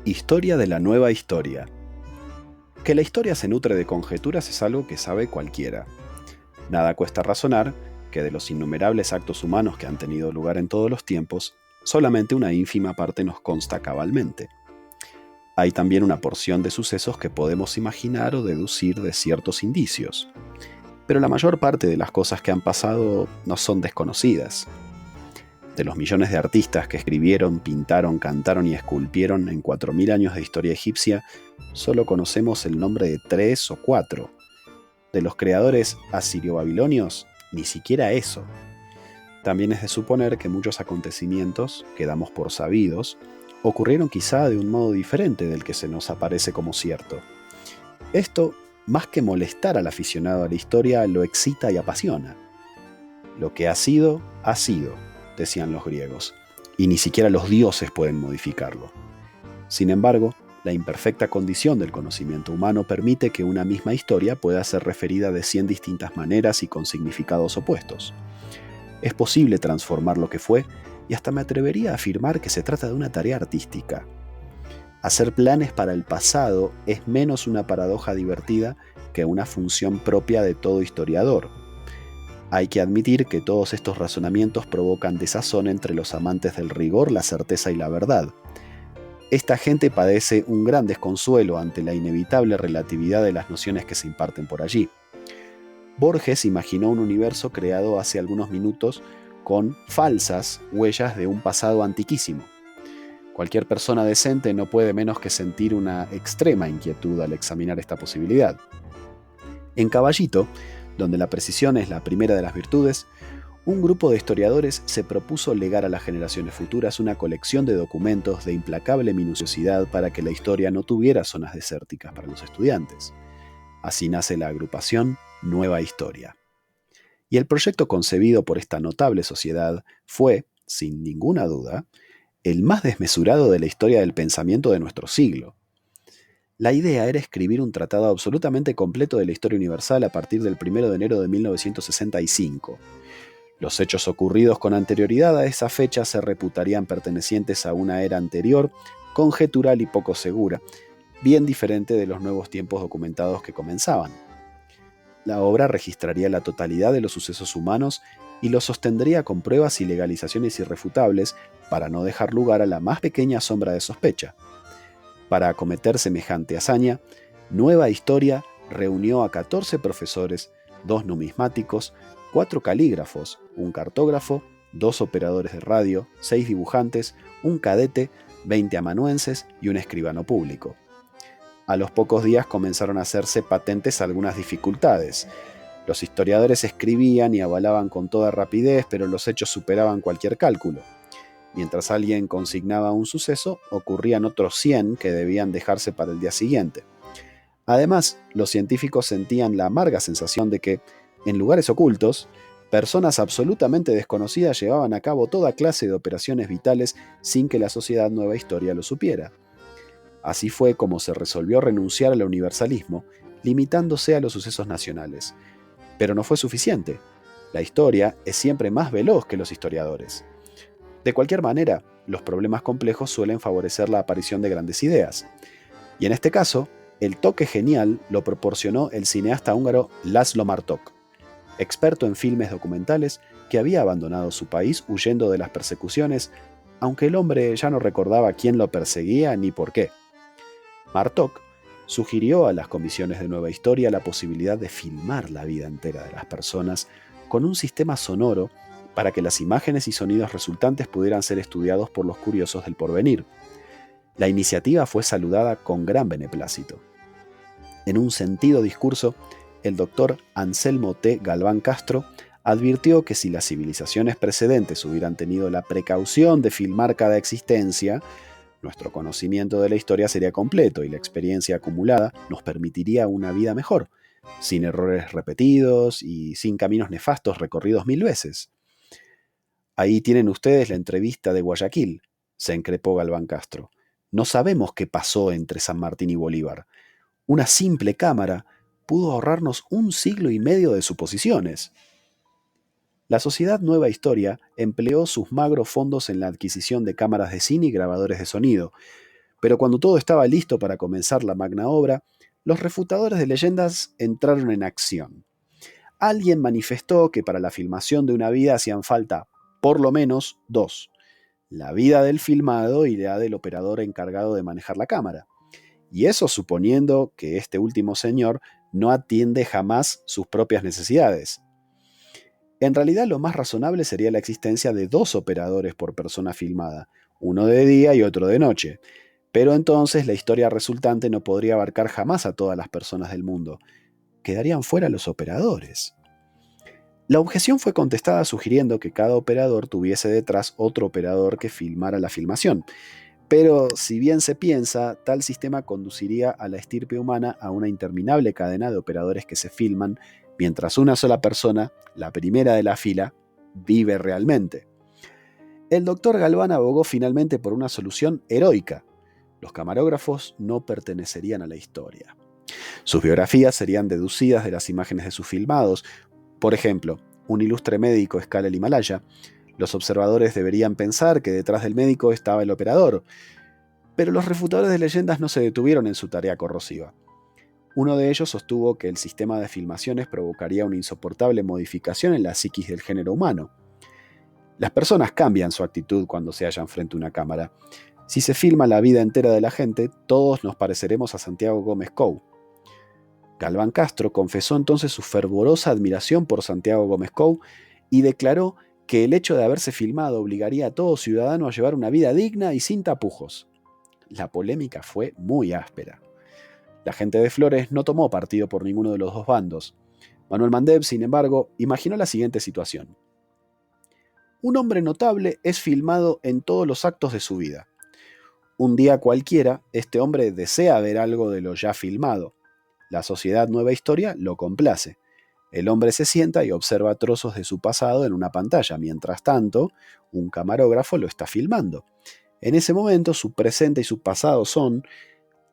Historia de la nueva historia. Que la historia se nutre de conjeturas es algo que sabe cualquiera. Nada cuesta razonar que de los innumerables actos humanos que han tenido lugar en todos los tiempos, solamente una ínfima parte nos consta cabalmente. Hay también una porción de sucesos que podemos imaginar o deducir de ciertos indicios, pero la mayor parte de las cosas que han pasado nos son desconocidas. De los millones de artistas que escribieron, pintaron, cantaron y esculpieron en 4000 años de historia egipcia, solo conocemos el nombre de 3 o 4. De los creadores asirio-babilonios, ni siquiera eso. También es de suponer que muchos acontecimientos, que damos por sabidos, ocurrieron quizá de un modo diferente del que se nos aparece como cierto. Esto, más que molestar al aficionado a la historia, lo excita y apasiona. Lo que ha sido, decían los griegos, y ni siquiera los dioses pueden modificarlo. Sin embargo, la imperfecta condición del conocimiento humano permite que una misma historia pueda ser referida de 100 distintas maneras y con significados opuestos. Es posible transformar lo que fue, y hasta me atrevería a afirmar que se trata de una tarea artística. Hacer planes para el pasado es menos una paradoja divertida que una función propia de todo historiador. Hay que admitir que todos estos razonamientos provocan desazón entre los amantes del rigor, la certeza y la verdad. Esta gente padece un gran desconsuelo ante la inevitable relatividad de las nociones que se imparten por allí. Borges imaginó un universo creado hace algunos minutos con falsas huellas de un pasado antiquísimo. Cualquier persona decente no puede menos que sentir una extrema inquietud al examinar esta posibilidad. En Caballito, donde la precisión es la primera de las virtudes, un grupo de historiadores se propuso legar a las generaciones futuras una colección de documentos de implacable minuciosidad para que la historia no tuviera zonas desérticas para los estudiantes. Así nace la agrupación Nueva Historia. Y el proyecto concebido por esta notable sociedad fue, sin ninguna duda, el más desmesurado de la historia del pensamiento de nuestro siglo. La idea era escribir un tratado absolutamente completo de la historia universal a partir del 1 de enero de 1965. Los hechos ocurridos con anterioridad a esa fecha se reputarían pertenecientes a una era anterior, conjetural y poco segura, bien diferente de los nuevos tiempos documentados que comenzaban. La obra registraría la totalidad de los sucesos humanos y los sostendría con pruebas y legalizaciones irrefutables para no dejar lugar a la más pequeña sombra de sospecha. Para acometer semejante hazaña, Nueva Historia reunió a 14 profesores, 2 numismáticos, 4 calígrafos, un cartógrafo, 2 operadores de radio, 6 dibujantes, un cadete, 20 amanuenses y un escribano público. A los pocos días comenzaron a hacerse patentes algunas dificultades. Los historiadores escribían y avalaban con toda rapidez, pero los hechos superaban cualquier cálculo. Mientras alguien consignaba un suceso, ocurrían otros 100 que debían dejarse para el día siguiente. Además, los científicos sentían la amarga sensación de que, en lugares ocultos, personas absolutamente desconocidas llevaban a cabo toda clase de operaciones vitales sin que la sociedad Nueva Historia lo supiera. Así fue como se resolvió renunciar al universalismo, limitándose a los sucesos nacionales. Pero no fue suficiente. La historia es siempre más veloz que los historiadores. De cualquier manera, los problemas complejos suelen favorecer la aparición de grandes ideas. Y en este caso, el toque genial lo proporcionó el cineasta húngaro László Martok, experto en filmes documentales que había abandonado su país huyendo de las persecuciones, aunque el hombre ya no recordaba quién lo perseguía ni por qué. Martok sugirió a las comisiones de Nueva Historia la posibilidad de filmar la vida entera de las personas con un sistema sonoro para que las imágenes y sonidos resultantes pudieran ser estudiados por los curiosos del porvenir. La iniciativa fue saludada con gran beneplácito. En un sentido discurso, el doctor Anselmo T. Galván Castro advirtió que si las civilizaciones precedentes hubieran tenido la precaución de filmar cada existencia, nuestro conocimiento de la historia sería completo y la experiencia acumulada nos permitiría una vida mejor, sin errores repetidos y sin caminos nefastos recorridos 1000 veces. Ahí tienen ustedes la entrevista de Guayaquil, se increpó Galván Castro. No sabemos qué pasó entre San Martín y Bolívar. Una simple cámara pudo ahorrarnos 1 siglo y medio de suposiciones. La Sociedad Nueva Historia empleó sus magros fondos en la adquisición de cámaras de cine y grabadores de sonido, Pero cuando todo estaba listo para comenzar la magna obra, los refutadores de leyendas entraron en acción. Alguien manifestó que para la filmación de una vida hacían falta, por lo menos, dos: la vida del filmado y la del operador encargado de manejar la cámara. Y eso suponiendo que este último señor no atiende jamás sus propias necesidades. En realidad, lo más razonable sería la existencia de dos operadores por persona filmada, uno de día y otro de noche. Pero entonces la historia resultante no podría abarcar jamás a todas las personas del mundo. Quedarían fuera los operadores. La objeción fue contestada sugiriendo que cada operador tuviese detrás otro operador que filmara la filmación. Pero si bien se piensa, tal sistema conduciría a la estirpe humana a una interminable cadena de operadores que se filman, mientras una sola persona, la primera de la fila, vive realmente. El doctor Galván abogó finalmente por una solución heroica: los camarógrafos no pertenecerían a la historia. Sus biografías serían deducidas de las imágenes de sus filmados. Por ejemplo, un ilustre médico escala el Himalaya. Los observadores deberían pensar que detrás del médico estaba el operador. Pero los refutadores de leyendas no se detuvieron en su tarea corrosiva. Uno de ellos sostuvo que el sistema de filmaciones provocaría una insoportable modificación en la psiquis del género humano. Las personas cambian su actitud cuando se hallan frente a una cámara. Si se filma la vida entera de la gente, todos nos pareceremos a Santiago Gómez Cou. Galván Castro confesó entonces su fervorosa admiración por Santiago Gómez Cou y declaró que el hecho de haberse filmado obligaría a todo ciudadano a llevar una vida digna y sin tapujos. La polémica fue muy áspera. La gente de Flores no tomó partido por ninguno de los dos bandos. Manuel Mandev, sin embargo, imaginó la siguiente situación. Un hombre notable es filmado en todos los actos de su vida. Un día cualquiera, este hombre desea ver algo de lo ya filmado. La sociedad Nueva Historia lo complace. El hombre se sienta y observa trozos de su pasado en una pantalla. Mientras tanto, un camarógrafo lo está filmando. En ese momento, su presente y su pasado son,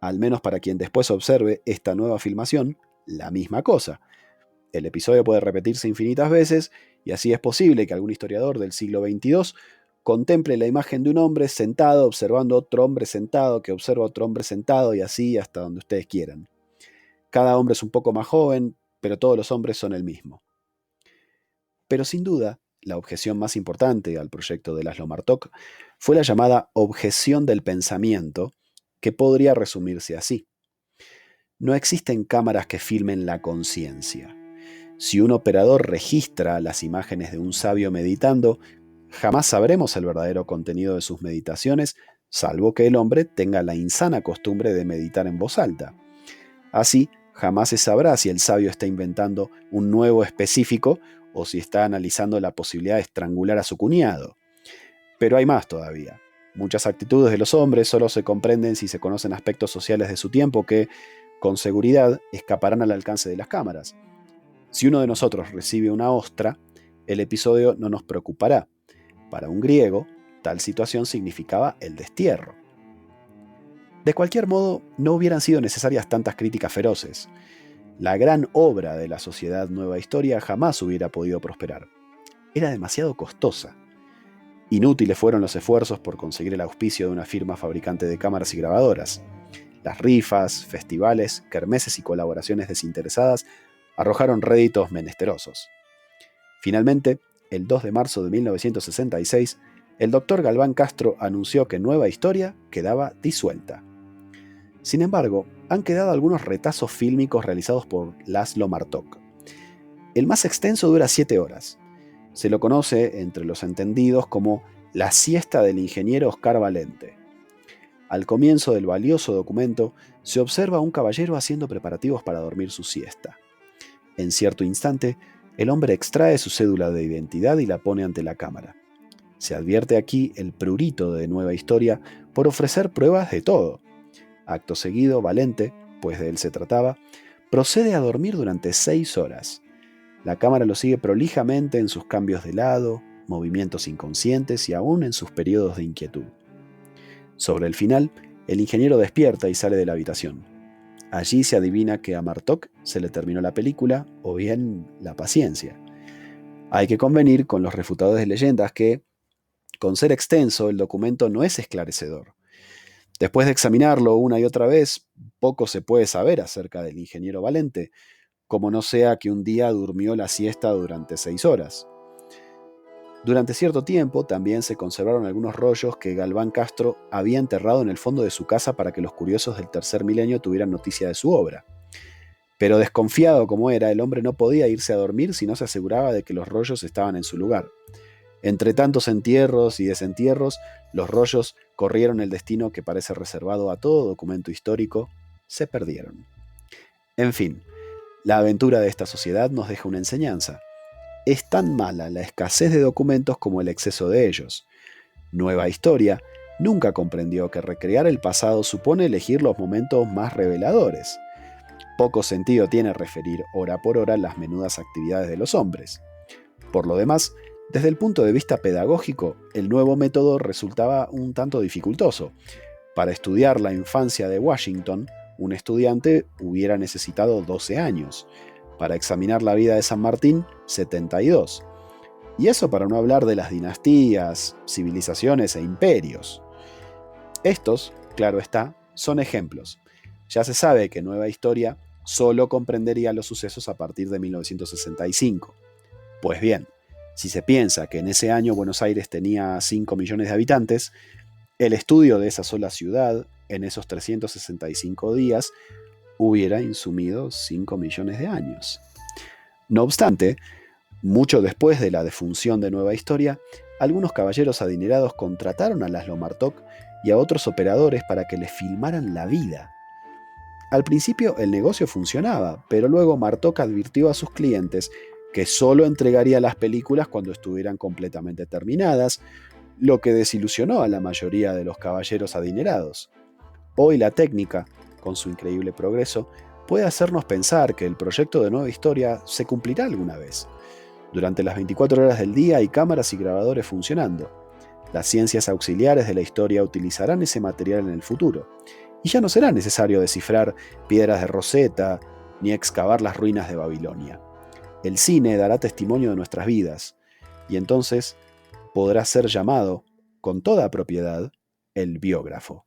al menos para quien después observe esta nueva filmación, la misma cosa. El episodio puede repetirse infinitas veces, y así es posible que algún historiador del siglo XXII contemple la imagen de un hombre sentado observando otro hombre sentado que observa otro hombre sentado, y así hasta donde ustedes quieran. Cada hombre es un poco más joven, pero todos los hombres son el mismo. Pero sin duda, la objeción más importante al proyecto de Laszlo Martok fue la llamada objeción del pensamiento, que podría resumirse así. No existen cámaras que filmen la conciencia. Si un operador registra las imágenes de un sabio meditando, jamás sabremos el verdadero contenido de sus meditaciones, salvo que el hombre tenga la insana costumbre de meditar en voz alta. Así, jamás se sabrá si el sabio está inventando un nuevo específico o si está analizando la posibilidad de estrangular a su cuñado. Pero hay más todavía. Muchas actitudes de los hombres solo se comprenden si se conocen aspectos sociales de su tiempo que, con seguridad, escaparán al alcance de las cámaras. Si uno de nosotros recibe una ostra, el episodio no nos preocupará. Para un griego, tal situación significaba el destierro. De cualquier modo, no hubieran sido necesarias tantas críticas feroces. La gran obra de la Sociedad Nueva Historia jamás hubiera podido prosperar. Era demasiado costosa. Inútiles fueron los esfuerzos por conseguir el auspicio de una firma fabricante de cámaras y grabadoras. Las rifas, festivales, kermeses y colaboraciones desinteresadas arrojaron réditos menesterosos. Finalmente, el 2 de marzo de 1966, el doctor Galván Castro anunció que Nueva Historia quedaba disuelta. Sin embargo, han quedado algunos retazos fílmicos realizados por Laszlo Martok. El más extenso dura 7 horas. Se lo conoce entre los entendidos como la siesta del ingeniero Oscar Valente. Al comienzo del valioso documento se observa a un caballero haciendo preparativos para dormir su siesta. En cierto instante, el hombre extrae su cédula de identidad y la pone ante la cámara. Se advierte aquí el prurito de Nueva Historia por ofrecer pruebas de todo. Acto seguido, Valente, pues de él se trataba, procede a dormir durante 6 horas. La cámara lo sigue prolijamente en sus cambios de lado, movimientos inconscientes y aún en sus periodos de inquietud. Sobre el final, el ingeniero despierta y sale de la habitación. Allí se adivina que a Martok se le terminó la película o bien la paciencia. Hay que convenir con los refutadores de leyendas que, con ser extenso, el documento no es esclarecedor. Después de examinarlo una y otra vez, poco se puede saber acerca del ingeniero Valente, como no sea que un día durmió la siesta durante 6 horas. Durante cierto tiempo también se conservaron algunos rollos que Galván Castro había enterrado en el fondo de su casa para que los curiosos del tercer milenio tuvieran noticia de su obra. Pero desconfiado como era, el hombre no podía irse a dormir si no se aseguraba de que los rollos estaban en su lugar. Entre tantos entierros y desentierros, los rollos corrieron el destino que parece reservado a todo documento histórico, se perdieron. En fin, la aventura de esta sociedad nos deja una enseñanza. Es tan mala la escasez de documentos como el exceso de ellos. Nueva Historia nunca comprendió que recrear el pasado supone elegir los momentos más reveladores. Poco sentido tiene referir hora por hora las menudas actividades de los hombres. Por lo demás, desde el punto de vista pedagógico, el nuevo método resultaba un tanto dificultoso. Para estudiar la infancia de Washington, un estudiante hubiera necesitado 12 años. Para examinar la vida de San Martín, 72. Y eso para no hablar de las dinastías, civilizaciones e imperios. Estos, claro está, son ejemplos. Ya se sabe que Nueva Historia solo comprendería los sucesos a partir de 1965. Pues bien, si se piensa que en ese año Buenos Aires tenía 5 millones de habitantes, el estudio de esa sola ciudad, en esos 365 días, hubiera insumido 5 millones de años. No obstante, mucho después de la defunción de Nueva Historia, algunos caballeros adinerados contrataron a Laszlo Martok y a otros operadores para que les filmaran la vida. Al principio el negocio funcionaba, pero luego Martok advirtió a sus clientes que solo entregaría las películas cuando estuvieran completamente terminadas, lo que desilusionó a la mayoría de los caballeros adinerados. Hoy la técnica, con su increíble progreso, puede hacernos pensar que el proyecto de Nueva Historia se cumplirá alguna vez. Durante las 24 horas del día hay cámaras y grabadores funcionando. Las ciencias auxiliares de la historia utilizarán ese material en el futuro. Y ya no será necesario descifrar piedras de Rosetta ni excavar las ruinas de Babilonia. El cine dará testimonio de nuestras vidas, y entonces podrá ser llamado, con toda propiedad, el biógrafo.